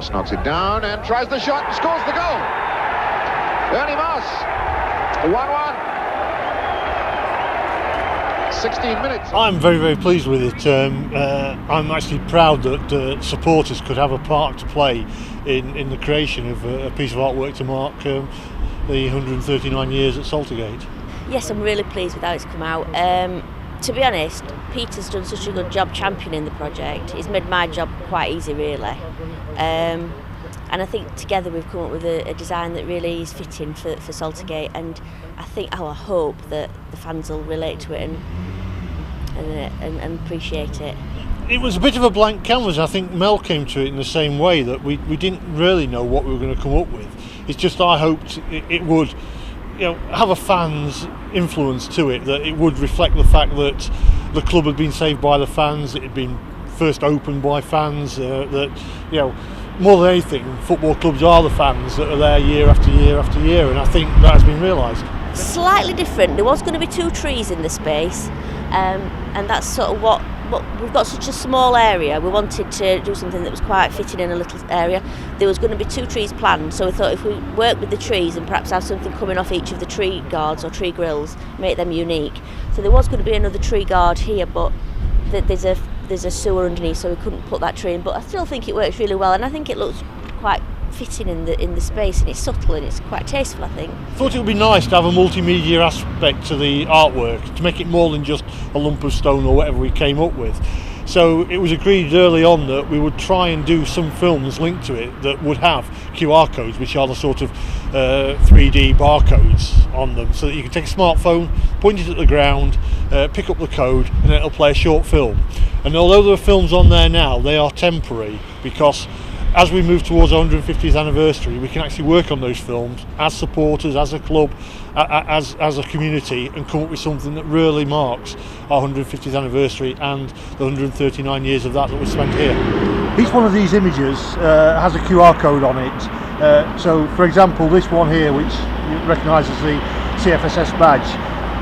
Moss knocks it down and tries the shot and scores the goal. Ernie Moss, 1-1. 16 minutes. I'm very, very pleased with it. I'm actually proud that supporters could have a part to play in the creation of a piece of artwork to mark the 139 years at Saltergate. Yes, I'm really pleased with how it's come out. To be honest, Peter's done such a good job championing the project. He's made my job quite easy, really. And I think together we've come up with a design that really is fitting for Saltergate, and I hope that the fans will relate to it and appreciate it. It was a bit of a blank canvas. I think Mel came to it in the same way, that we didn't really know what we were going to come up with. It's just I hoped it would, have a fan's influence to it, that it would reflect the fact that the club had been saved by the fans, it had been first opened by fans, that more than anything, football clubs are the fans that are there year after year after year, and I think that has been realised. Slightly different. There was going to be 2 trees in the space, and that's sort of what we've got such a small area. We wanted to do something that was quite fitting in a little area. There was going to be 2 trees planned, so we thought if we work with the trees and perhaps have something coming off each of the tree guards or tree grills, make them unique. So there was going to be another tree guard here, but there's a sewer underneath, so we couldn't put that tree in. But I still think it works really well, and I think it looks quite fitting in the space, and it's subtle and it's quite tasteful, I think. I thought it would be nice to have a multimedia aspect to the artwork, to make it more than just a lump of stone or whatever we came up with. So it was agreed early on that we would try and do some films linked to it that would have QR codes, which are the sort of 3D barcodes on them, so that you can take a smartphone, point it at the ground, pick up the code, and it'll play a short film. And although there are films on there now, they are temporary, because as we move towards our 150th anniversary, we can actually work on those films as supporters, as a club, as a community, and come up with something that really marks our 150th anniversary and the 139 years of that we spent here. Each one of these images has a QR code on it. So, for example, this one here, which you recognise as the CFSS badge,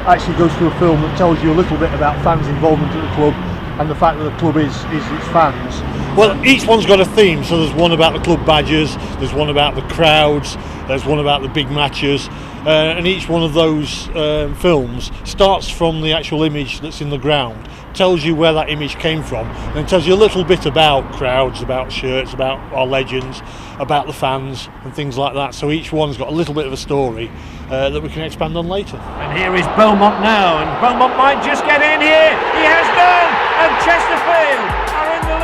actually goes through a film that tells you a little bit about fans' involvement at the club and the fact that the club is its fans. Well, each one's got a theme, so there's one about the club badges, there's one about the crowds, there's one about the big matches, and each one of those films starts from the actual image that's in the ground, tells you where that image came from, and tells you a little bit about crowds, about shirts, about our legends, about the fans and things like that. So each one's got a little bit of a story that we can expand on later. And here is Beaumont now, and Beaumont might just get in here. He has done, and Chesterfield are in the